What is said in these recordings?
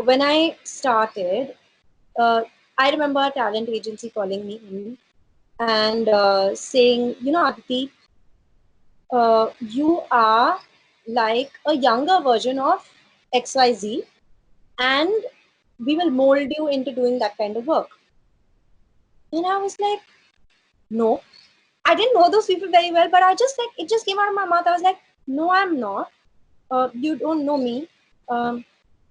when I started, uh, I remember a talent agency calling me in and saying, Aditi, you are like a younger version of XYZ, and we will mold you into doing that kind of work. And I was like, no, I didn't know those people very well, but I just like it just came out of my mouth. I was like, no, I'm not. You don't know me. Um,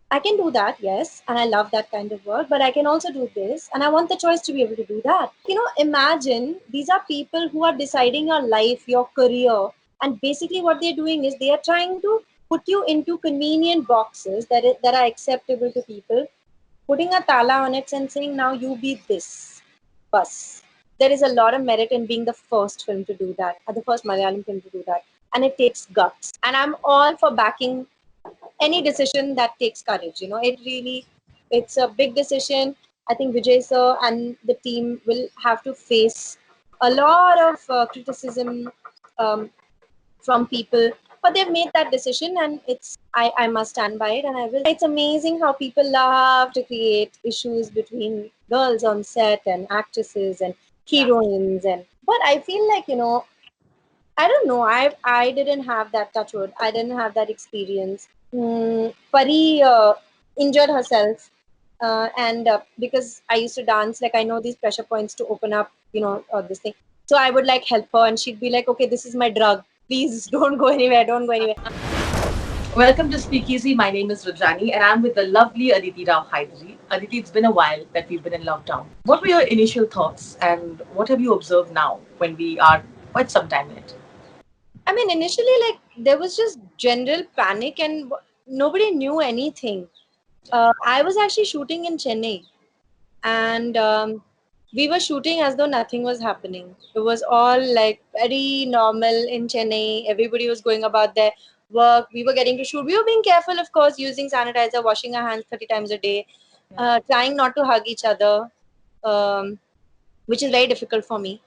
I can do that, yes, and I love that kind of work, but I can also do this, and I want the choice to be able to do that. Imagine these are people who are deciding your life, your career, and basically what they're doing is they are trying to put you into convenient boxes that are acceptable to people, putting a tala on it and saying, now you be this. Bus. There is a lot of merit in being the first film to do that, or the first Malayalam film to do that. And it takes guts. And I'm all for backing any decision that takes courage. It really, it's a big decision. I think Vijay sir and the team will have to face a lot of criticism um, from people, but they've made that decision, and I must stand by it, and I will. It's amazing how people love to create issues between girls on set and actresses and heroines, and but I feel like I don't know. I didn't have that touchwood. I didn't have that experience. Pari injured herself, and because I used to dance, like I know these pressure points to open up, this thing. So I would like help her, and she'd be like, "Okay, this is my drug. Please don't go anywhere. Don't go anywhere." Welcome to Speakeasy. My name is Rudrani and I'm with the lovely Aditi Rao Hydari. Aditi, it's been a while that we've been in lockdown. What were your initial thoughts and what have you observed now when we are quite some time in it? I mean, initially, like there was just general panic, and nobody knew anything. I was actually shooting in Chennai, and we were shooting as though nothing was happening. It was all like very normal in Chennai. Everybody was going about their work. We were getting to shoot. We were being careful, of course, using sanitizer, washing our hands 30 times a day, trying not to hug each other, um, which is very difficult for me.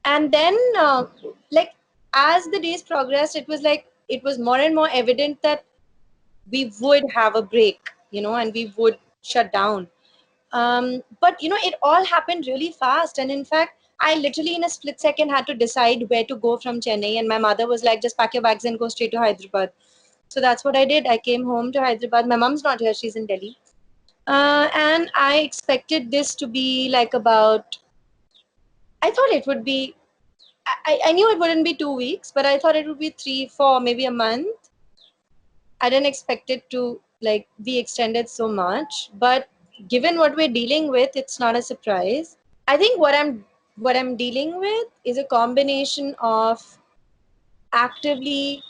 And then, like, as the days progressed, it was more and more evident that we would have a break, and we would shut down. But it all happened really fast, and in fact, I literally in a split second had to decide where to go from Chennai, and my mother was like, "Just pack your bags and go straight to Hyderabad." So that's what I did. I came home to Hyderabad. My mom's not here; she's in Delhi, and I expected this to be like about. I thought it would be. I knew it wouldn't be 2 weeks, but I thought it would be three, four, maybe a month. I didn't expect it to like be extended so much, but given what we're dealing with, it's not a surprise. I think what I'm dealing with is a combination of actively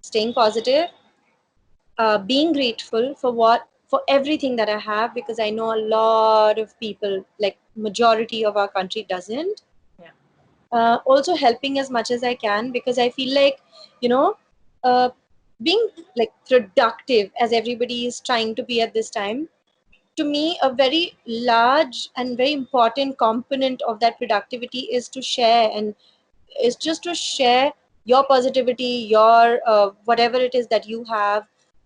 staying positive, being grateful for everything that I have, because I know a lot of people, like majority of our country, doesn't. Yeah. Also helping as much as I can, because I feel like, you know, uh, being like productive as everybody is trying to be at this time. To me, a very large and very important component of that productivity is to share, and is just to share your positivity, your whatever it is that you have,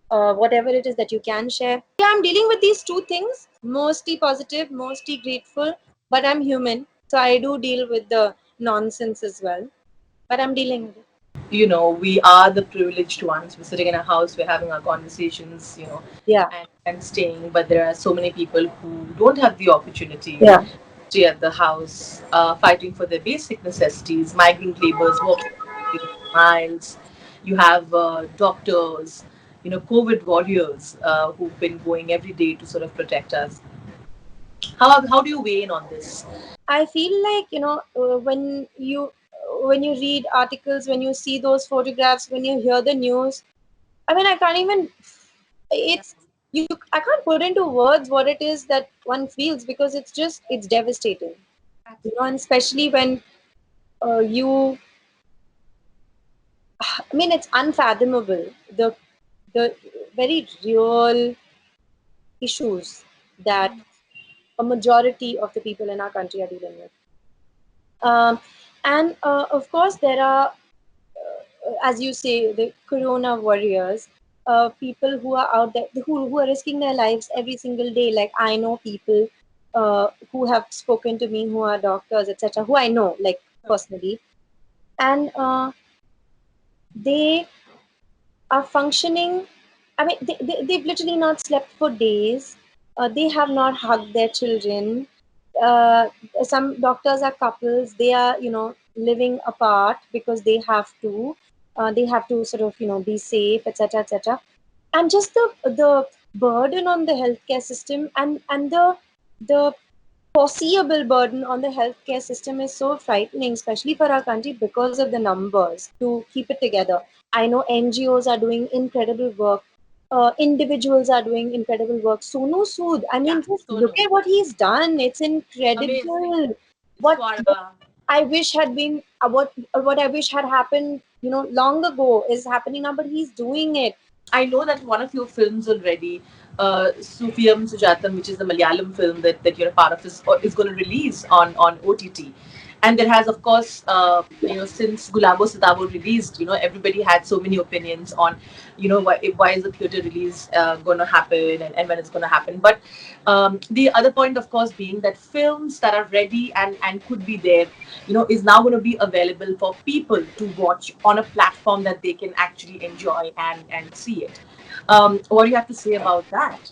whatever it is that you can share. Yeah, I'm dealing with these two things, mostly positive, mostly grateful, but I'm human, so I do deal with the nonsense as well, but I'm dealing with it. We are the privileged ones. We're sitting in a house, we're having our conversations, Yeah, and staying, but there are so many people who don't have the opportunity to yeah. stay at the house, fighting for their basic necessities, migrant laborers walking miles. You have doctors, COVID warriors who've been going every day to sort of protect us. How do you weigh in on this? I feel like when you read articles, when you see those photographs, when you hear the news, I mean, I can't even. It's you. I can't put into words what it is that one feels, because it's devastating. And especially when you. I mean, it's unfathomable, the very real issues that a majority of the people in our country are dealing with. And of course, there are, as you say, the corona warriors. people who are out there who are risking their lives every single day. Like I know people who have spoken to me who are doctors, etc., who I know like personally, and they are functioning. I mean, they've literally not slept for days. They have not hugged their children. Uh, some doctors are couples. They are, living apart because they have to. They have to sort of, be safe, etc., etc. And just the burden on the healthcare system and the foreseeable burden on the healthcare system is so frightening, especially for our country because of the numbers to keep it together. I know NGOs are doing incredible work. Individuals are doing incredible work. Sonu Sood, I Yeah, mean, just so look no. at what he's done. It's Amazing. incredible. What Swara. I wish had been what I wish had happened, long ago is happening now. But he's doing it. I know that one of your films already, Sufiyam Sujatam, which is the Malayalam film that you're a part of, is going to release on OTT. And there has, of course, since Gulabo Sitabo released, everybody had so many opinions on, why is the theater release going to happen, and when it's going to happen. But the other point, of course, being that films that are ready and could be there, is now going to be available for people to watch on a platform that they can actually enjoy and see it. What do you have to say about that?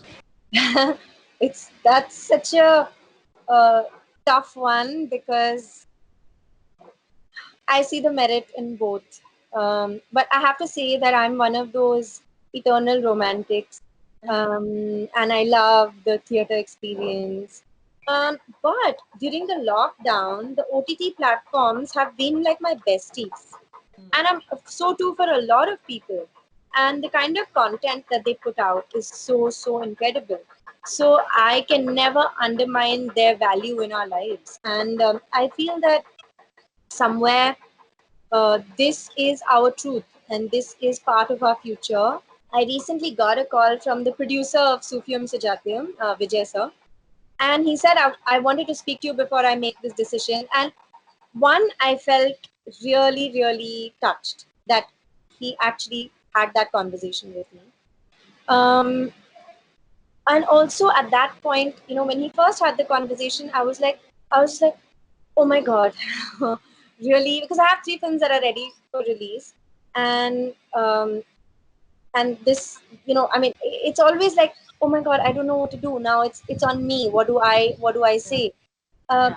It's That's such a uh, tough one because I see the merit in both. But I have to say that I'm one of those eternal romantics, and I love the theater experience. But during the lockdown, the OTT platforms have been like my besties, and I'm so too for a lot of people. And the kind of content that they put out is so incredible. So I can never undermine their value in our lives, and I feel that somewhere this is our truth and this is part of our future. I recently got a call from the producer of Sufiyam Sujatyam, Vijay sir, and he said, I wanted to speak to you before I make this decision. And one, I felt really touched that he actually had that conversation with me. Um, and also at that point, when he first had the conversation, I was like, oh my god, really? Because I have three films that are ready for release, and this, I mean, it's always like, oh my god, I don't know what to do now. It's on me. What do I say? Uh, Yeah.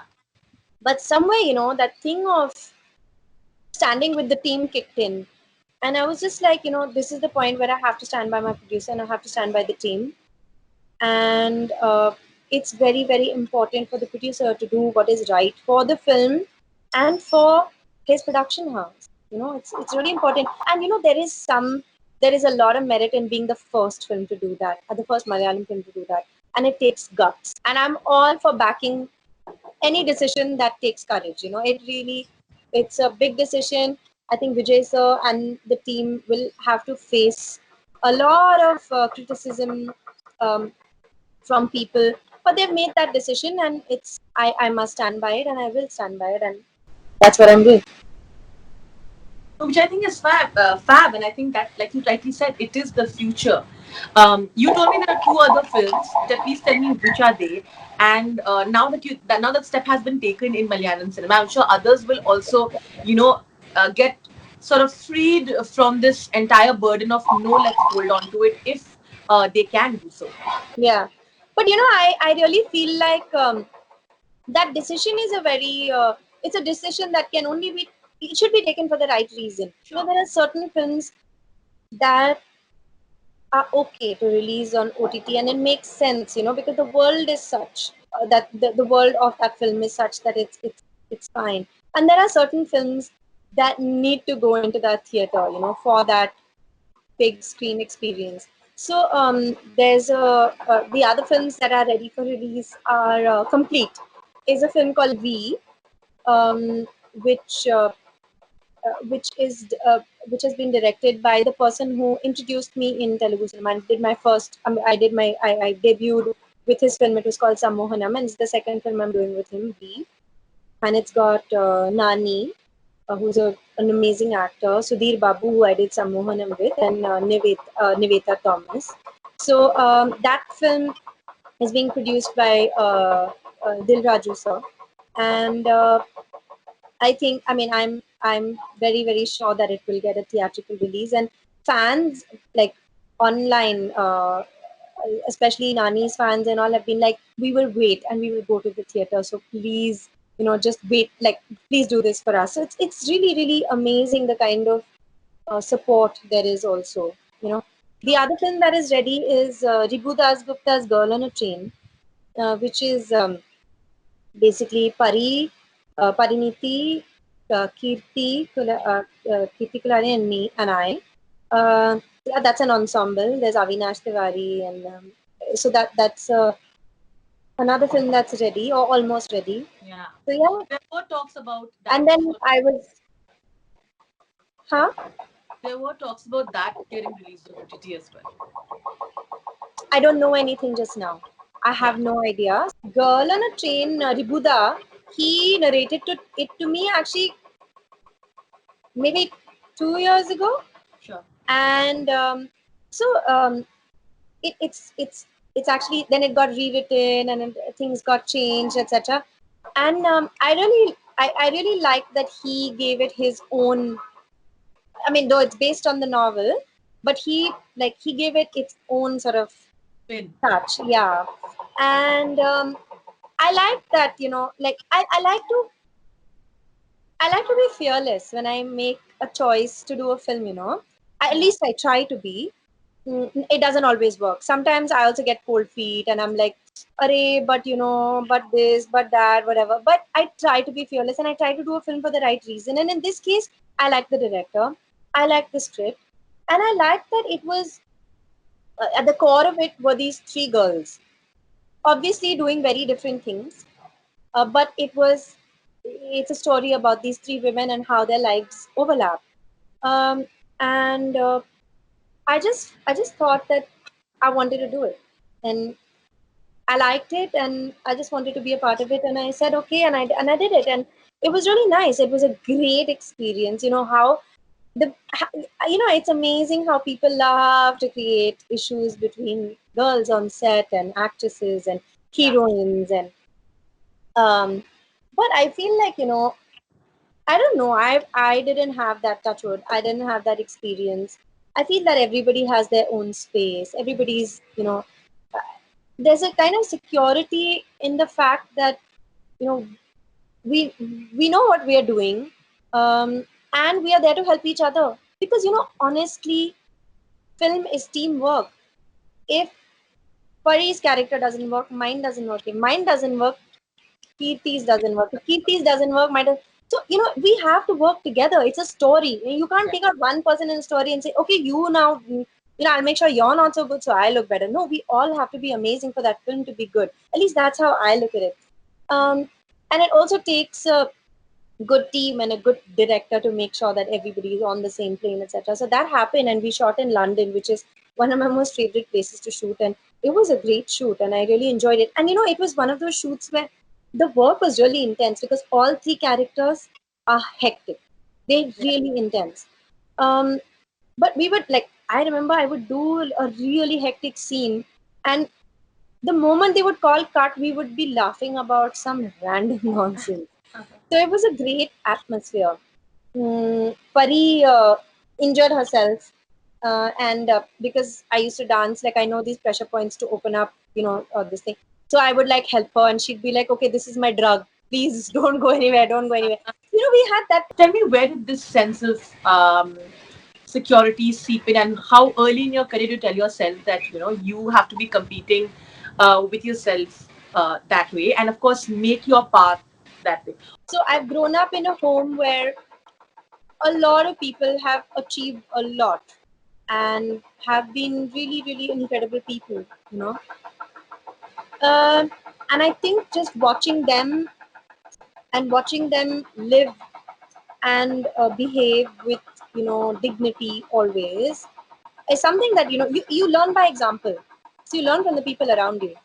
but somewhere, that thing of standing with the team kicked in, and I was just like, this is the point where I have to stand by my producer and I have to stand by the team, and it's very important for the producer to do what is right for the film and for his production house. It's really important, and there is a lot of merit in being the first film to do that, or the first Malayalam film to do that, and it takes guts, and I'm all for backing any decision that takes courage. It's a big decision. I think Vijay sir and the team will have to face a lot of criticism, um, from people, but they've made that decision, and I must stand by it, and I will stand by it, and that's what I'm doing. So, which I think is fab, and I think that, like you rightly said, it is the future. You told me there are two other films. Please tell me which are they. And now that step has been taken in Malayalam cinema, I'm sure others will also, get sort of freed from this entire burden of no. Let's hold on to it if they can do so. Yeah, but I really feel like that decision is a very it's a decision that can only be it should be taken for the right reason. Sure. There are certain films that are okay to release on OTT, and it makes sense, because the world is such that the world of that film is such that it's fine. And there are certain films that need to go into that theater, for that big screen experience. So there's the other films that are ready for release are Complete is a film called V, um, which uh, which has been directed by the person who introduced me in Telugu cinema and did my first. I debuted with his film. It was called Sammohanam, and it's the second film I'm doing with him, B. And it's got Nani, who's a an amazing actor, Sudhir Babu, who I did Sammohanam with, and Niveta Thomas. So that film is being produced by Dil Raju sir, and I mean, I'm very very sure that it will get a theatrical release, and fans like online, especially Nani's fans and all, have been like, we will wait and we will go to the theater. So please, just wait. Like, please do this for us. So it's really really amazing the kind of support there is also. You know, the other film that is ready is Ribhu Das Gupta's Girl on a Train, which is basically Pariniti, Kirti Kulani, and me and I. Yeah, that's an ensemble. There's Avinash Tiwari, and so that's another film that's ready or almost ready. Yeah. So yeah, There were talks about that. and then I was, huh? There were talks about that getting released on OTT as well. I don't know anything just now. I Yeah. have no idea. Girl on a Train, Ribuda, he narrated it to me actually maybe 2 years ago, Sure. and so it's actually, then it got rewritten and then things got changed, etc. And I really like that he gave it his own. I mean, though it's based on the novel, but he gave it its own sort of Win. touch. Yeah, and I like that. Like I like to be fearless when I make a choice to do a film. At Yeah. least I try to be. It doesn't always work. Sometimes I also get cold feet and I'm like, array, but but this, but that, whatever. But I try to be fearless and I try to do a film for the right reason. And in this case, I like the director, I like the script, and I like that it was at the core of it were these three girls, obviously doing very different things, but it's a story about these three women and how their lives overlap. Um, and I just thought that I wanted to do it, and I liked it, and I just wanted to be a part of it. And I said okay, and I did it, and it was really nice. It was a great experience. It's amazing how people love to create issues between girls on set and actresses and Yeah. heroines, and um, but I feel like I don't know. I didn't have that touch wood. I didn't have that experience. I feel that everybody has their own space. Everybody's, there's a kind of security in the fact that you know we we know what we are doing, um, and we are there to help each other. Because honestly, film is teamwork. If Pari's character doesn't work, mine doesn't work. If mine doesn't work, Kirti's doesn't work. If Kirti's doesn't work, might have. So we have to work together. It's a story. You can't Yeah. take out one person in a story and say, okay, you now, I'll make sure you're not so good, so I look better. No, we all have to be amazing for that film to be good. At least that's how I look at it. And it also takes a good team and a good director to make sure that everybody is on the same plane, etc. So that happened, and we shot in London, which is one of my most favorite places to shoot, and it was a great shoot, and I really enjoyed it. And it was one of those shoots where the work was really intense because all three characters are hectic. They're Yeah. really intense. Um, but we would like, I remember I would do a really hectic scene, and the moment they would call cut, we would be laughing about some random nonsense. So it was a great atmosphere. Pari injured herself, and because I used to dance, like I know these pressure points to open up, this thing. So I would like help her, and she'd be like, "Okay, this is my drug. Please don't go anywhere. Don't go anywhere." We had that. Tell me, where did this sense of security seep in, and how early in your career you tell yourself that you have to be competing with yourself that way, and of course make your path that way. So I've grown up in a home where a lot of people have achieved a lot and have been really, really incredible people. You know, Um and I think just watching them live and behave with dignity always is something that you learn by example. So you learn from the people around you,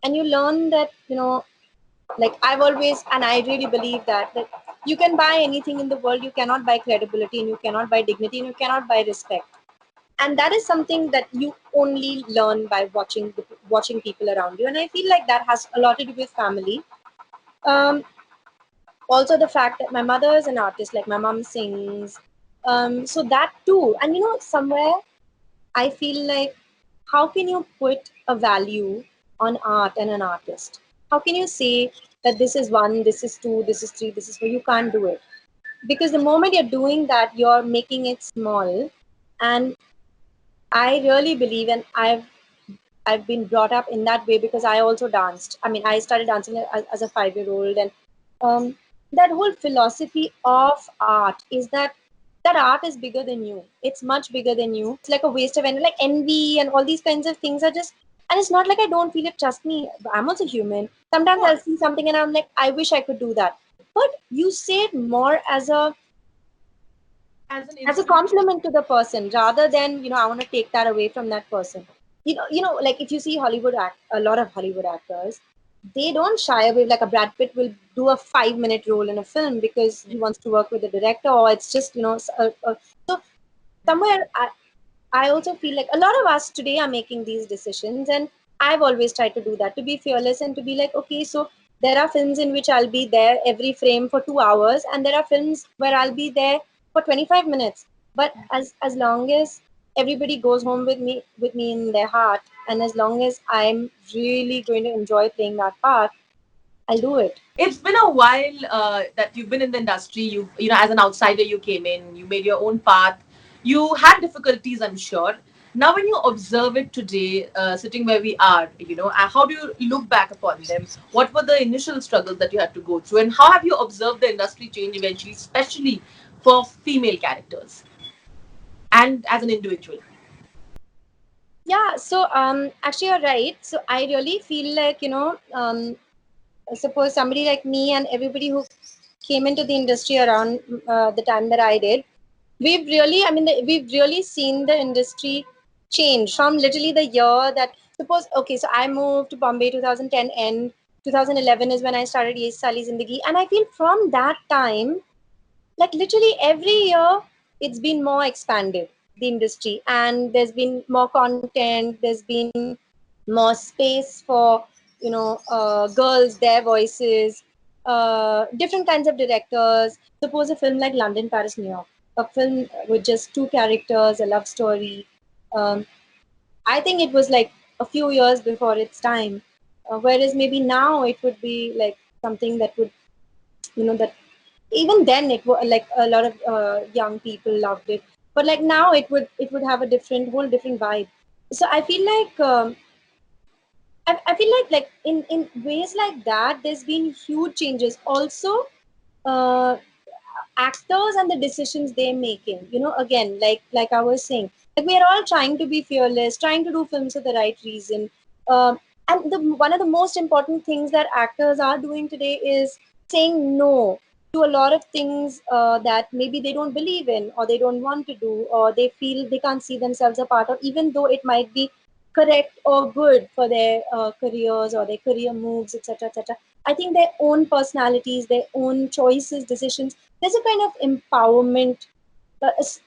and you learn that like I've always, and I really believe that You can buy anything in the world. You cannot buy credibility, and you cannot buy dignity, and you cannot buy respect. And that is something that you only learn by watching people around you. And I feel like that has a lot to do with family. Um, Also the fact that my mother is an artist, like my mom sings. So that too. And somewhere I feel like, how can you put a value on art and an artist? How can you say that this is one, this is two, this is three, this is four? You can't do it. Because the moment you're doing that, you're making it small. And I really believe, and I've been brought up in that way because I also danced. I mean, I started dancing as a 5 year old, and um, that whole philosophy of art is that art is bigger than you. It's much bigger than you. It's like a waste of energy, like envy and all these kinds of things are just. And it's not like I don't feel it. Trust me, I'm also human. Of Sometimes I'll course, see something and I'm like, I wish I could do that. But you say it more as an as a inspiration. compliment to the person rather than I want to take that away from that person. Like if you see a lot of Hollywood actors, they don't shy away. Like a Brad Pitt will do a 5 minute role in a film because Yeah. he wants to work with the director, or it's just so somewhere I also feel like a lot of us today are making these decisions, and I've always tried to do that, to be fearless and to be like, okay, so there are films in which I'll be there every frame for 2 hours, and there are films where I'll be there for 25 minutes. But as long as everybody goes home with me in their heart, and as long as I'm really going to enjoy playing that part, I'll do it. It's been a while that you've been in the industry. You know, as an outsider, you came in, you made your own path. You had difficulties, I'm sure. Now, when you observe it today, sitting where we are, how do you look back upon them? What were the initial struggles that you had to go through, and how have you observed the industry change eventually, especially for female characters and as an individual? Yeah, so actually you're right. So I really feel like, suppose somebody like me and everybody who came into the industry around the time that I did, we've really seen the industry change from literally the year that, suppose, okay, so I moved to Bombay 2010 and 2011 is when I started Ye Sali Zindagi. And I feel from that time, like literally every year, it's been more expanded, the industry, and there's been more content, there's been more space for girls, their voices, different kinds of directors. Suppose a film like London, Paris, New York, a film with just two characters, a love story. um, I think it was like a few years before its time, whereas maybe now it would be like something that would, that even then it was like a lot of young people loved it, but like now it would have a different, whole different vibe. So I feel like I feel like in ways like that, there's been huge changes. Also, uh, actors and the decisions they're making. Again, like I was saying, like we are all trying to be fearless, trying to do films for the right reason. And the one of the most important things that actors are doing today is saying no to a lot of things that maybe they don't believe in, or they don't want to do, or they feel they can't see themselves a part of, even though it might be correct or good for their careers or their career moves, etc., etc. I think their own personalities, their own choices, decisions, there's a kind of empowerment,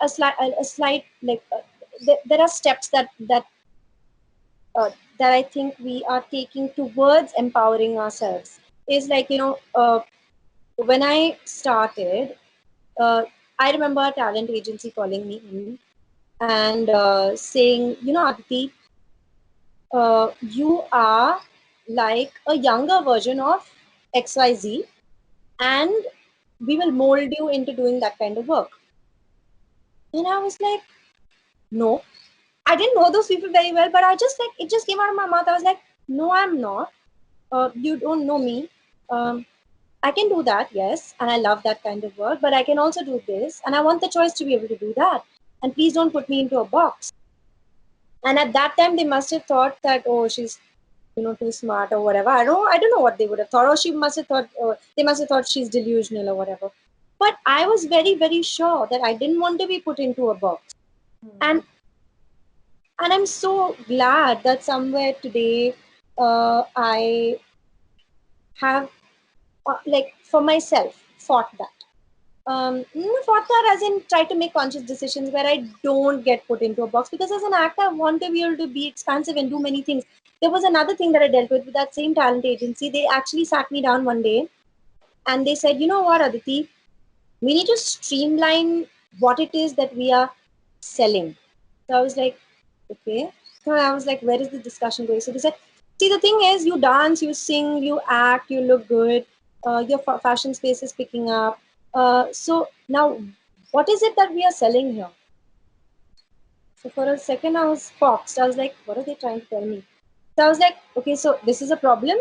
a slight like there are steps that I think we are taking towards empowering ourselves. Is like, when I started, uh, I remember a talent agency calling me in and saying, Aditi, you are like a younger version of XYZ, and we will mold you into doing that kind of work. And I was like, no, I didn't know those people very well, but I just like, it just came out of my mouth. I was like, no, I'm not. You don't know me. Um, I can do that, yes, and I love that kind of work, but I can also do this, and I want the choice to be able to do that. And please don't put me into a box. And at that time, they must have thought that, oh, she's too smart or whatever. I don't know what they would have thought, or she must have thought, they must have thought she's delusional or whatever. But I was very, very sure that I didn't want to be put into a box. and and I'm so glad that somewhere today I have like for myself fought that. For that, as in try to make conscious decisions where I don't get put into a box, because as an actor, I want to be able to be expansive and do many things. There was another thing that I dealt with that same talent agency. They actually sat me down one day and they said, you know what, Aditi, we need to streamline what it is that we are selling. So I was like, okay. So I was like, where is the discussion going? So they said, see, the thing is, you dance, you sing, you act, you look good, your fashion space is picking up. So now, what is it that we are selling here? So for a second, I was foxed. I was like, what are they trying to tell me? So I was like, okay, so this is a problem.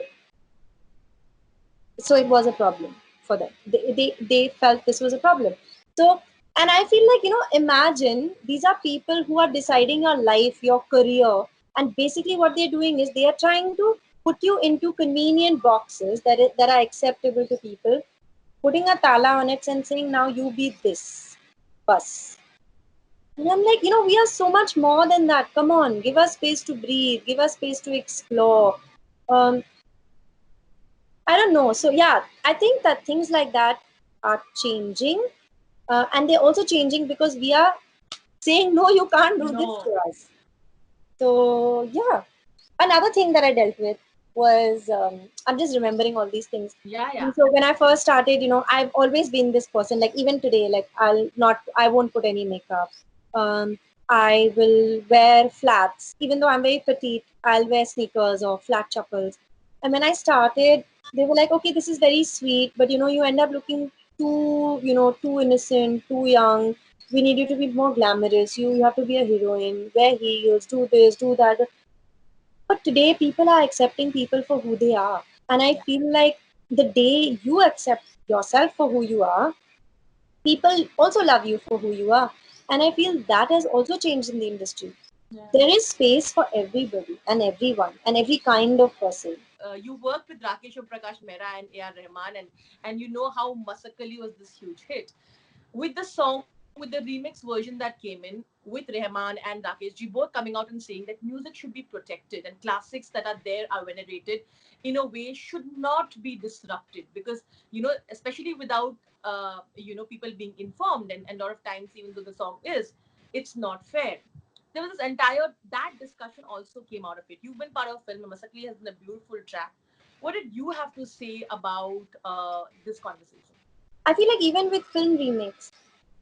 So it was a problem for them. They felt this was a problem. So, and I feel like, imagine these are people who are deciding your life, your career, and basically what they're doing is they are trying to put you into convenient boxes that are acceptable to people, putting a tala on it and saying, now you be this bus. And I'm like, we are so much more than that. Come on, give us space to breathe, give us space to explore. um, I don't know. So yeah, I think that things like that are changing, and they're also changing because we are saying no, you can't do this No. to us. So yeah, another thing that I dealt with was I'm just remembering all these things. Yeah, yeah. And so when I first started, I've always been this person. Like even today, like I won't put any makeup. Um, I will wear flats, even though I'm very petite. I'll wear sneakers or flat chappals. And when I started, they were like, okay, this is very sweet, but you end up looking too innocent, too young. We need you to be more glamorous. You have to be a heroine, wear heels, do this, do that. But today, people are accepting people for who they are. And I Yeah. feel like the day you accept yourself for who you are, people also love you for who you are. And I feel that has also changed in the industry. Yeah. There is space for everybody and everyone and every kind of person. You worked with Rakesh Prakash Mehra and A.R. Rahman, and you know how Masakali was this huge hit. With the song, with the remix version that came in, with Rahman and Rakesh ji both coming out and saying that music should be protected and classics that are there are venerated in a way should not be disrupted, because especially without people being informed, and a lot of times even though the song is, it's not fair. There was this entire that discussion also came out of it. You've been part of film. Masakli has been a beautiful track. What did you have to say about this conversation? I feel like even with film remakes,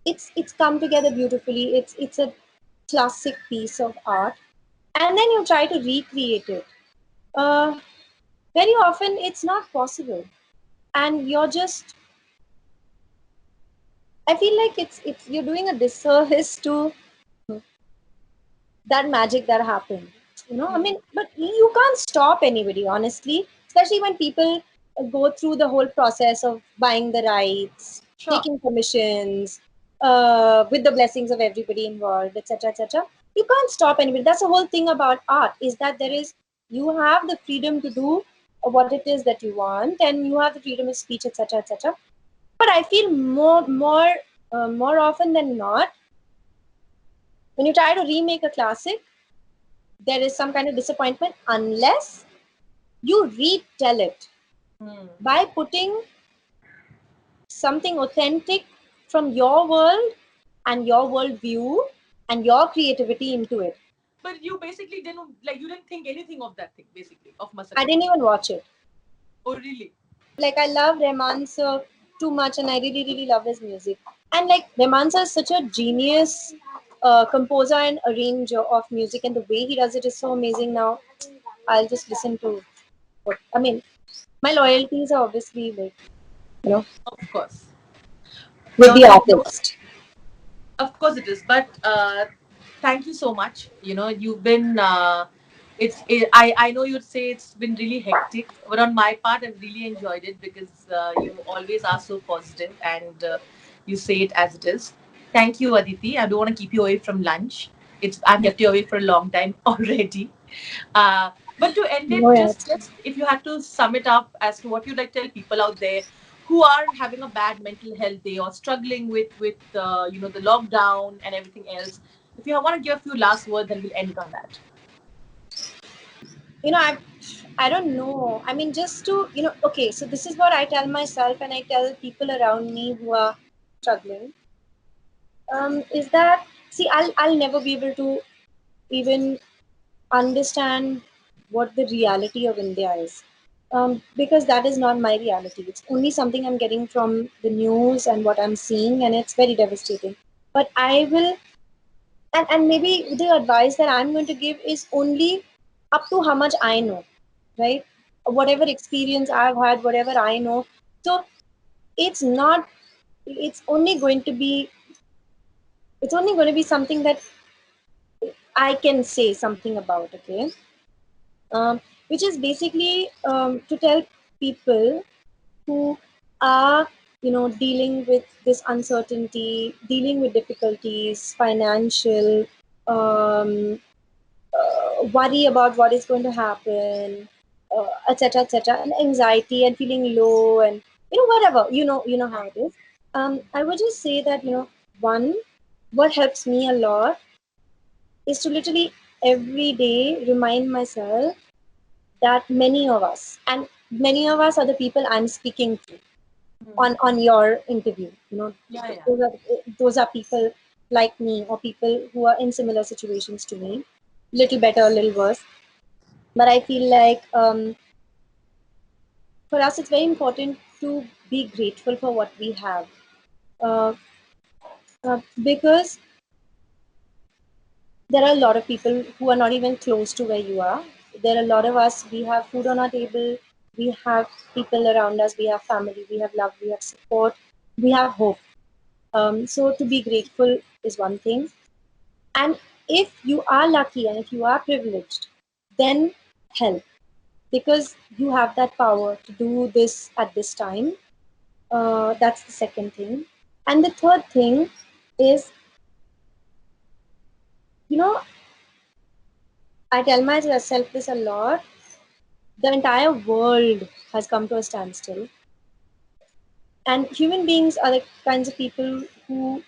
it's come together beautifully. It's a classic piece of art, and then you try to recreate it. Uh, Very often, it's not possible, and you're just. I feel like it's you're doing a disservice to that magic that happened. I Hmm. mean, but you can't stop anybody, honestly, especially when people go through the whole process of buying the rights, Sure. taking commissions, with the blessings of everybody involved, etc., etc. You can't stop anybody. That's the whole thing about art, is that Yeah. you have the freedom to do what it is that you want, and you have the freedom of speech, etc., etc. But I feel more often than not, when you try to remake a classic, there is some kind of disappointment unless you retell it Hmm. by putting something authentic from your world and your worldview and your creativity into it. But you basically didn't you didn't think anything of that thing basically of I Masakli. didn't even watch it. Oh really? Like I love Rahman sir too much, and I really really love his music. And like Rahman sir is such a genius composer and arranger of music, and the way he does it is so amazing. Now I'll just listen to what I mean. My loyalties are obviously like you know Of course. with On the that note, artist. of course it is. But thank you so much. You've been. I know you'd say it's been really hectic, but on my part, I've really enjoyed it because you always are so positive and you say it as it is. Thank you, Aditi. I don't want to keep you away from lunch. I've kept you away for a long time already. Uh, but to end No, it, yeah. just if you had to sum it up as to what you'd like to tell people out there who are having a bad mental health day or struggling with the lockdown and everything else, if you want to give a few last words, then we'll end it on that. you know i I don't know. I mean, just to okay, so this is what I tell myself and I tell people around me who are struggling, is that, see, I'll never be able to even understand what the reality of India is. Because that is not my reality. It's only something I'm getting from the news and what I'm seeing, and it's very devastating. But I will, and maybe the advice that I'm going to give is only up to how much I know, right? Whatever experience I've had, whatever I know. So it's not, it's only going to be, it's only going to be something that I can say something about, okay? Which is basically to tell people who are, dealing with this uncertainty, dealing with difficulties, financial, um, worry about what is going to happen, etc., etc., and anxiety and feeling low, and whatever, how it is. I would just say that, one, what helps me a lot is to literally every day remind myself that many of us are the people I'm speaking to on your interview. Yeah, yeah. Those are people like me, or people who are in similar situations to me, little better, a little worse. But I feel like, for us, it's very important to be grateful for what we have, uh, because there are a lot of people who are not even close to where you are. There are a lot of us, we have food on our table, we have people around us, we have family, we have love, we have support, we have hope. So to be grateful is one thing. And if you are lucky and if you are privileged, then help, because you have that power to do this at this time. That's the second thing. And the third thing is, you know, I tell myself this a lot. The entire world has come to a standstill, and human beings are the kinds of people who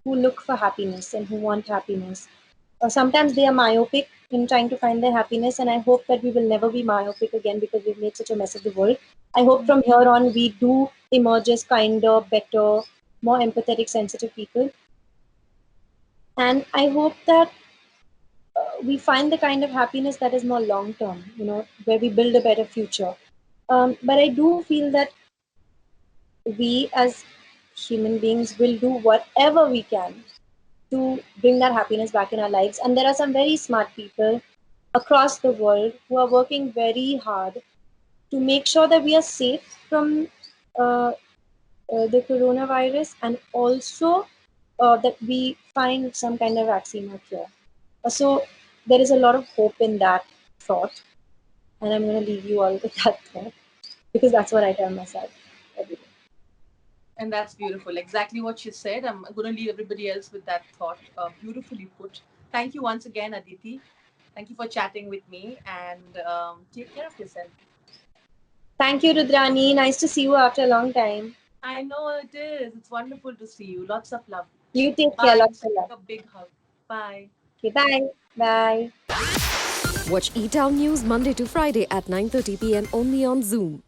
look for happiness and who want happiness. Sometimes they are myopic in trying to find their happiness, and I hope that we will never be myopic again, because we've made such a mess of the world. I hope from here on we do emerge as kinder, better, more empathetic, sensitive people, and I hope that we find the kind of happiness that is more long term, where we build a better future. But I do feel that we as human beings will do whatever we can to bring that happiness back in our lives. And there are some very smart people across the world who are working very hard to make sure that we are safe from uh, the coronavirus, and also that we find some kind of vaccine or cure. So there is a lot of hope in that thought, and I'm going to leave you all with that thought, because that's what I tell myself every day. And that's beautiful. Exactly what you said. I'm going to leave everybody else with that thought. Beautifully put. Thank you once again, Aditi. Thank you for chatting with me, and take care of yourself. Thank you, Rudrani. Nice to see you after a long time. I know it is. It's wonderful to see you. Lots of love. You take care. Bye. Lots of love. A big hug. Bye. Okay, bye. Bye. Watch eTown News Monday to Friday at 9:30 p.m. only on Zoom.